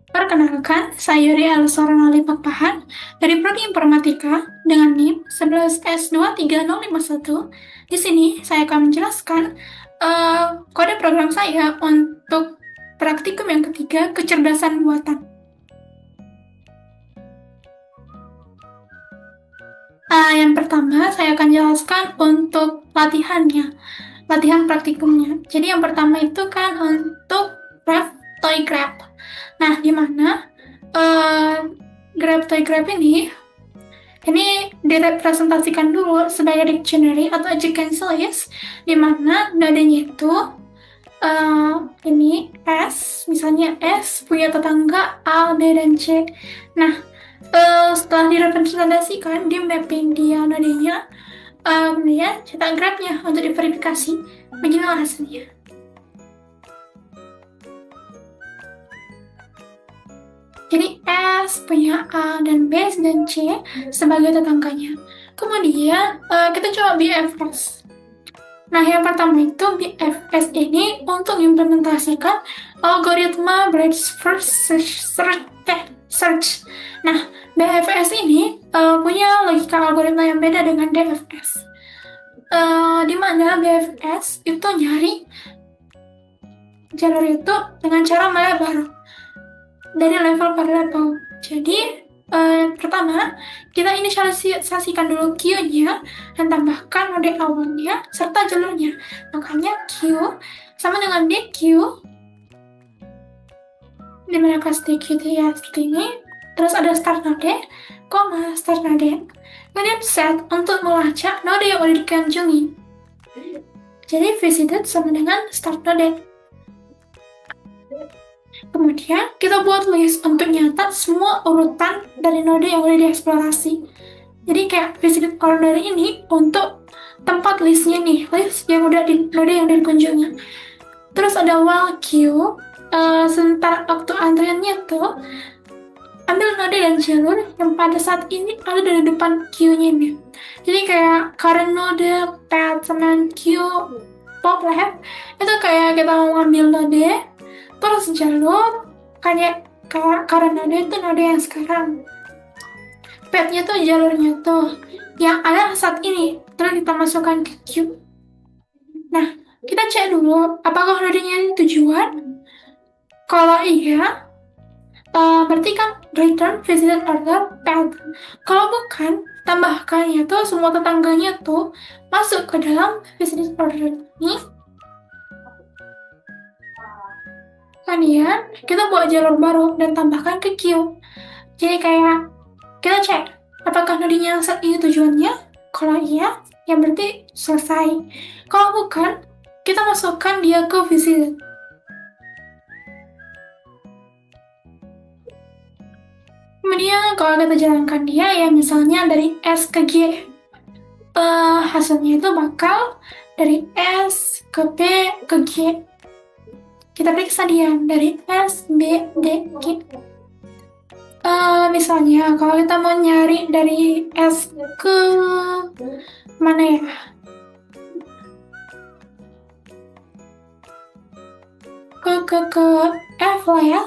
Perkenalkan, saya Yuri Alsorana Lipapahan dari Prodi Informatika dengan NIM 11S23051. Di sini saya akan menjelaskan kode program saya untuk praktikum yang ketiga, kecerdasan buatan. Yang pertama, saya akan jelaskan untuk latihan praktikumnya. Jadi yang pertama itu kan untuk Grab Toy Grab. Nah, di mana Grab Toy Grab ini direpresentasikan dulu sebagai dictionary atau adjacent list, di mana nadanya itu ini S, misalnya S punya tetangga A, B, dan C. Nah, setelah direpresentasikan di mapping dia nadanya, kemudian cetak grafnya untuk diverifikasi. Beginilah hasilnya. Jadi S punya A dan B dan C sebagai tetangganya. Kemudian kita coba BFS. Nah, yang pertama itu BFS ini untuk implementasikan algoritma breadth first search. Nah, BFS ini punya logika algoritma yang beda dengan DFS. Di mana BFS itu nyari jalur itu dengan cara melebar dari level per level. Jadi pertama kita inisialisasikan dulu queue-nya dan tambahkan node awalnya serta jalurnya. Makanya Q sama dengan DQ, di mana kelas DQ itu ya seperti ini. Terus ada start node, start node. Kemudian set untuk melacak node yang udah dikunjungi. Jadi visited sama dengan start node. Kemudian kita buat list untuk nyatat semua urutan dari node yang udah dieksplorasi. Jadi kayak visited order ini untuk tempat listnya nih, list yang udah di node yang udah dikunjungi. Terus ada while queue, sementara waktu antriannya tuh ambil node dan jalur yang pada saat ini ada di depan queue-nya nih. Jadi kayak current node, path, sama queue, top left, itu kayak kita mau ngambil node, terus jalur kayak current node itu node yang sekarang, path-nya tuh jalurnya tuh yang ada saat ini, terus kita masukkan ke queue. Nah, kita cek dulu apakah nodenya ini tujuan. Kalau iya, berarti kan return visited order path. Kalau bukan, tambahkan ya tuh semua tetangganya tuh masuk ke dalam visited order ini. Kemudian kita buat jalur baru dan tambahkan ke queue. Jadi kayak kita cek apakah nodenya saat ini tujuannya. Kalau iya, ya berarti selesai. Kalau bukan, kita masukkan dia ke visited. Kemudian kalau kita jalankan dia ya misalnya dari S ke G, hasilnya itu bakal dari S ke B ke G. Kita periksa dia dari S, B, D, G. Misalnya kalau kita mau nyari dari S ke mana ya? Ke F lah ya.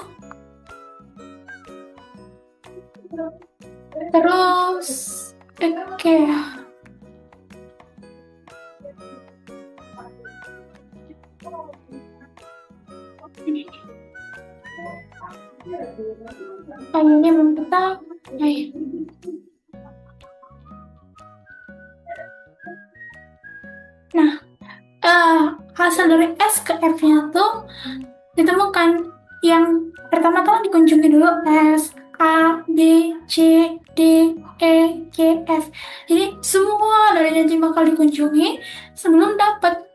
Terus oke. Ini belum kita. Nah, hasil dari S ke F-nya tuh ditemukan yang pertama telah dikunjungi dulu S, A, B, C, D, E, G, F. Jadi semua dari janji bakal dikunjungi sebelum dapat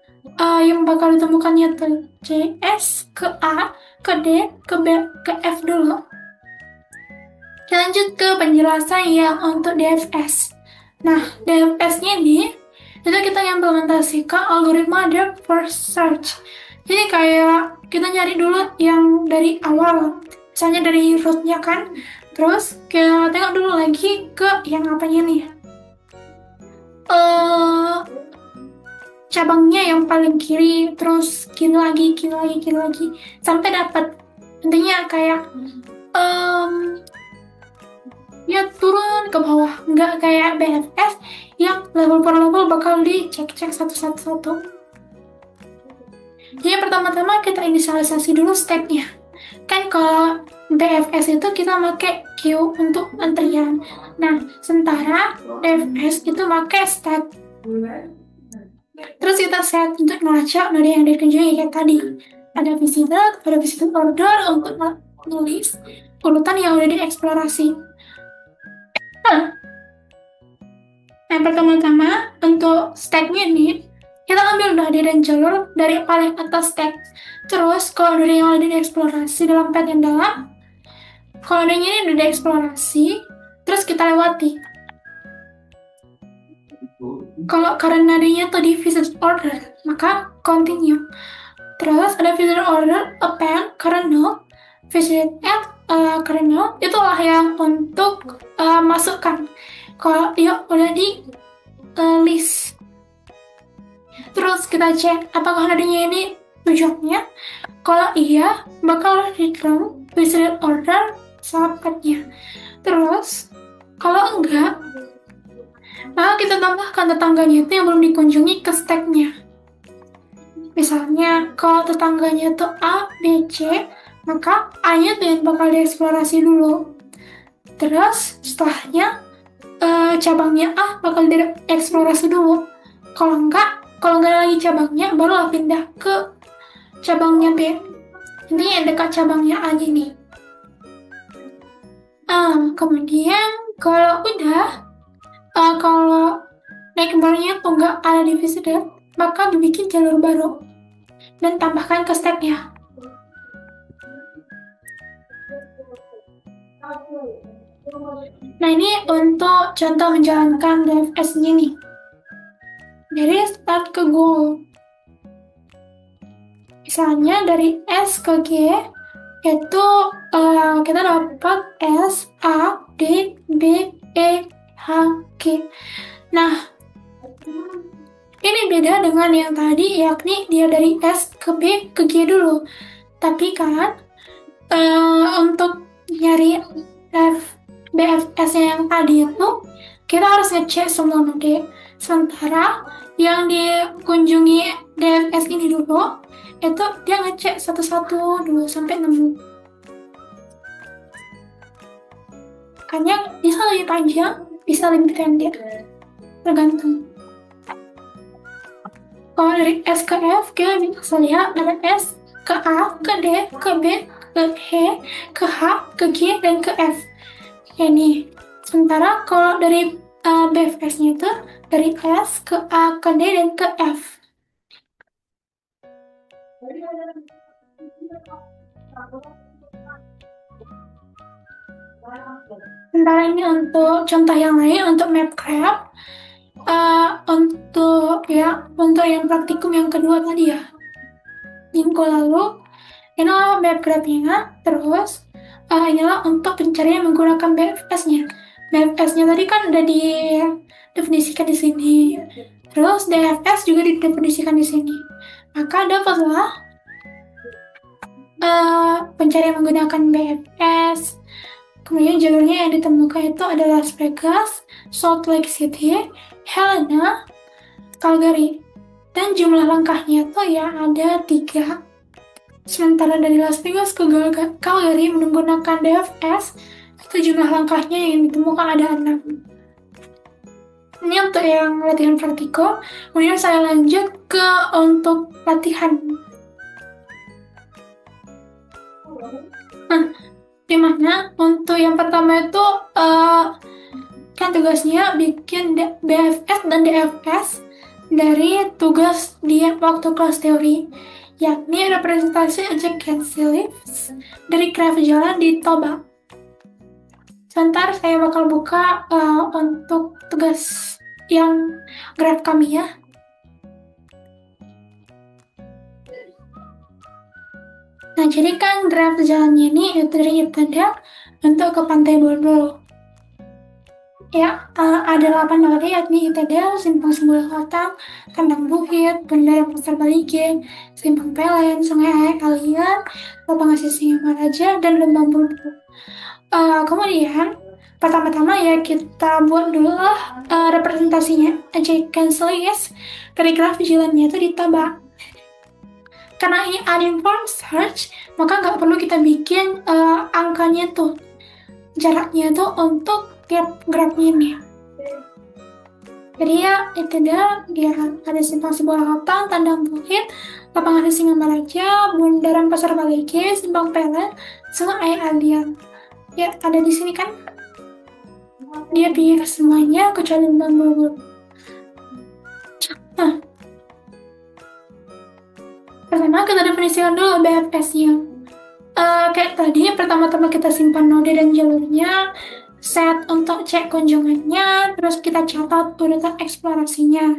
yang bakal ditemukannya tuh C, S ke A, ke D, ke B, ke F dulu. Kita lanjut ke penjelasan yang untuk DFS. Nah, DFS-nya ini itu kita implementasikan algoritma depth first search. Jadi kayak kita nyari dulu yang dari awal, misalnya dari root-nya kan, terus kita tengok dulu lagi ke yang apanya nih, cabangnya yang paling kiri, terus kiri lagi, sampai dapat. Intinya kayak em, ya turun ke bawah, nggak kayak BFS yang level per level bakal dicek-cek satu-satu. Jadi pertama-tama kita inisialisasi dulu stepnya. Kan kalau BFS itu kita pakai queue untuk antrian. Nah, sementara DFS itu pakai step. Terus kita set untuk melacak node yang dikunjungi kayak tadi. Ada visitor order untuk nulis urutan yang udah dieksplorasi. Nah, pertama-tama untuk stacknya ini, kita ambil node dan jalur dari paling atas stack. Terus, kalau node yang udah dieksplorasi dalam path yang dalam, kalau nodenya ini udah dieksplorasi, terus kita lewati. Kalau current nodenya tuh di visit order, maka continue. Terus ada visit order, append, current node, visit add, current node, itulah yang untuk masukkan. Kalau dia udah di list. Terus kita cek apakah nodenya ini tujuannya. Kalau iya, bakal return visit order subpathnya. Terus, kalau enggak, maka kita tambahkan tetangganya itu yang belum dikunjungi ke stacknya. Misalnya, kalau tetangganya itu A, B, C, maka A-nya tuh yang bakal dieksplorasi dulu. Terus, setelahnya, cabangnya A bakal dieksplorasi dulu. Kalau enggak lagi cabangnya, barulah pindah ke cabangnya B. Ini yang dekat cabangnya A nih. Kemudian, kalau udah, kalau naik barnya tuh nggak ada di visitor, maka dibikin jalur baru dan tambahkan ke stepnya. Nah, ini untuk contoh menjalankan DFS-nya nih. Dari start ke goal. Misalnya dari S ke G, itu kita dapat S, A, D, B, E, H, G. Nah, ini beda dengan yang tadi, yakni dia dari S ke B ke G dulu. Tapi kan, untuk nyari BFS yang tadi itu, kita harus ngecek semua node. Sementara yang dikunjungi DFS ini dulu, itu dia ngecek 1-1, 2 sampai 6. Makanya bisa lebih panjang, bisa lebih pendek, tergantung. Kalau dari S ke F, kita bisa lihat ada S ke A, ke D, ke B, ke E, ke H, ke G, dan ke F. Ini. Sementara kalau dari BFS-nya itu dari S ke A, ke D, dan ke F. Sementara ini untuk contoh yang lain, untuk Mapcraft, untuk yang praktikum yang kedua tadi ya, minggu lalu, ini Mapcraft-nya, terus inilah untuk pencarian menggunakan BFS-nya. BFS-nya tadi kan udah didefinisikan di sini, terus DFS juga didefinisikan di sini. Maka dapatlah pencarian menggunakan BFS. Kemudian jalurnya yang ditemukan itu adalah Las Vegas, Salt Lake City, Helena, Calgary. Dan jumlah langkahnya tuh ya ada 3. Sementara dari Las Vegas ke Calgary menggunakan DFS, itu jumlah langkahnya yang ditemukan ada 6. Ini untuk yang latihan praktikum. Kemudian saya lanjut ke untuk latihan. Dimana untuk yang pertama itu kan tugasnya bikin BFS dan DFS dari tugas di waktu kelas teori, yakni representasi objek leaves dari graf jalan di Toba. Sebentar saya bakal buka untuk tugas yang graf kami ya. Nah, jadi kan graf jalannya ini itu dari Itanda untuk ke Pantai Borneo. Ya, ada 8 node yakni ITD, Simpang Simbol Kota, Kandang Bukit, Bundaran Pasar Balige, Simpang Pelen, Sungai Aek Alian, Lapangan Sisingamaraja, dan Lembang Bulbul. Kemudian, pertama-tama ya kita buat dulu lah representasinya. Against list, dari graf jalannya itu ditebak. Karena ini uninformed search, maka nggak perlu kita bikin angkanya tuh, jaraknya tuh untuk tiap grafnya ini. Jadi ya itu dia ada Simpang Simbol Kota, Kandang Bukit, Lapangan Sisingamaraja, Bundaran Pasar Balige, Simpang Pelen, Sungai Aek Alian. Ya ada di sini kan? Dia pilih semuanya kecuali Lembang Bulbul. Nah, pertama kita definisikan dulu BFS-nya. Kayak tadi, pertama-tama kita simpan node dan jalurnya, set untuk cek kunjungannya, terus kita catat urutan eksplorasinya.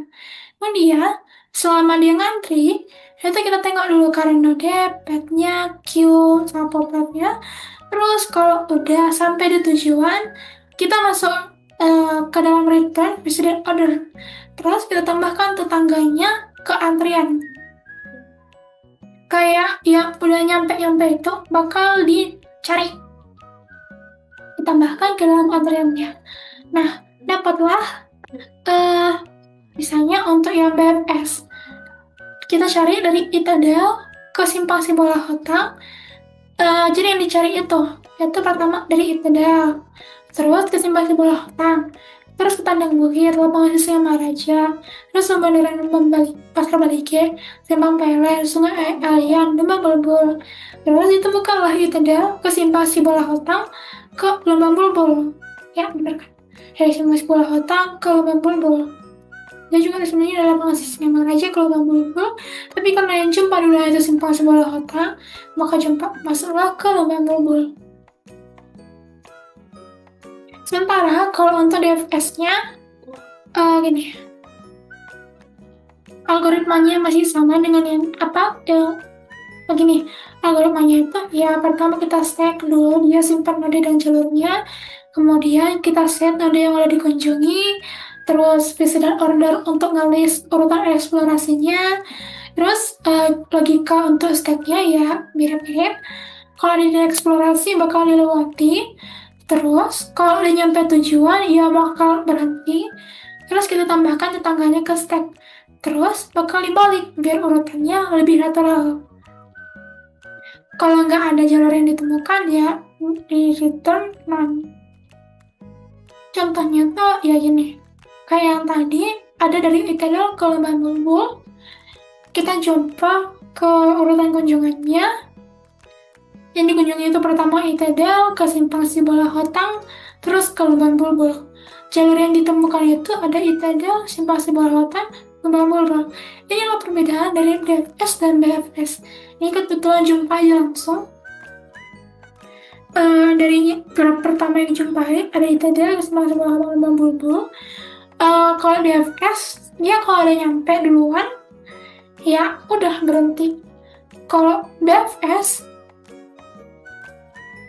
Kemudian, selama dia ngantri, itu kita tengok dulu current node, path-nya, queue, sama pop-up-nya. Terus kalau udah sampai di tujuan, kita masuk ke dalam return visited order. Terus kita tambahkan tetangganya ke antrian. Kayak yang udah nyampe itu bakal dicari, ditambahkan ke dalam antriannya. Nah, dapatlah misalnya untuk yang BFS, kita cari dari Itadel ke Simpang Simbol Kota. Jadi yang dicari itu pertama dari Itadel, terus ke Simpang Simbol Kota, terus ke Kandang Bukit, Lapangan Sisingamaraja, terus Bundaran Pasar Balige, Simpang Pelen, Sungai Aek Alian, Lembang Bulbul. Terus ditemukanlah Itadel ke Simpang Simbol Kota ke Lembang Bulbul. Ya benar kan? Dari Simpang Simbol Kota ke Lembang Bulbul. Dia juga sebenarnya dalam Lapangan Sisingamaraja ke Lembang Bulbul, tapi karena yang jumpa dulu itu Simpang Simbol Kota, maka jumpa masuklah ke Lembang Bulbul. Sementara kalau untuk DFS-nya gini, algoritmanya masih sama dengan yang begini. Algoritmanya itu ya pertama kita stack dulu dia simpan node dan jalurnya, kemudian kita set node yang udah dikunjungi, terus visited order untuk ngelis urutan eksplorasinya, terus logika untuk stacknya ya mirip-mirip. Kalau di eksplorasi bakal dilewati, terus kalau udah nyampe tujuan ya bakal berhenti, terus kita tambahkan tetangganya ke stack, terus bakal dibalik biar urutannya lebih natural. Kalau nggak ada jalur yang ditemukan ya di return none. Contohnya tuh ya gini, kayak yang tadi ada dari Itadel ke Lembang Bulbul, kita jumpa ke urutan kunjungannya. Yang dikunjungi itu pertama Itadel ke Simpang Simbol Kota, terus ke Lembang Bulbul. Jalur yang ditemukan itu ada Itadel, Simpang Simbol Kota, Lembang Bulbul. Ini adalah perbedaan dari DFS dan BFS. Ini kebetulan jumpa aja langsung. Dari graf pertama yang dijumpai ada Itadel, Simpang Simbol Kota, Lembang Bulbul. Kalau DFS, dia kalau ada nyampe duluan, ya udah berhenti. Kalau BFS,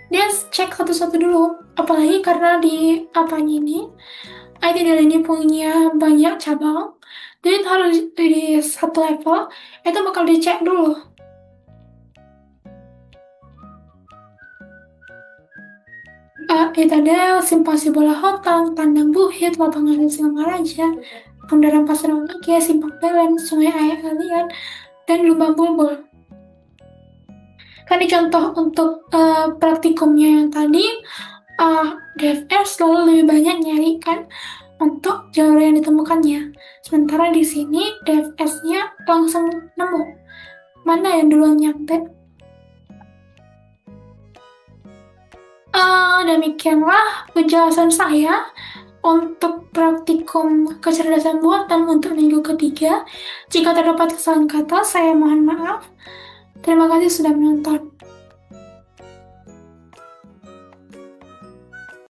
dia cek satu-satu dulu, apalagi karena di apanya ini Itadel ini punya banyak cabang, jadi harus di satu level itu bakal dicek dulu. Itadel, Simpang Simbol Kota, Kandang Bukit, Lapangan Sisingamaraja, Bundaran Pasar Balige, Simpang Pelen, Sungai Aek Alian, dan Lembang Bulbul. Kan di contoh untuk praktikumnya yang tadi, DFS selalu lebih banyak nyari kan untuk jalur yang ditemukannya. Sementara di sini DFS-nya langsung nemu mana yang duluan nyampe. Demikianlah penjelasan saya untuk praktikum kecerdasan buatan untuk minggu ketiga. Jika terdapat kesalahan kata, saya mohon maaf. Terima kasih sudah menonton.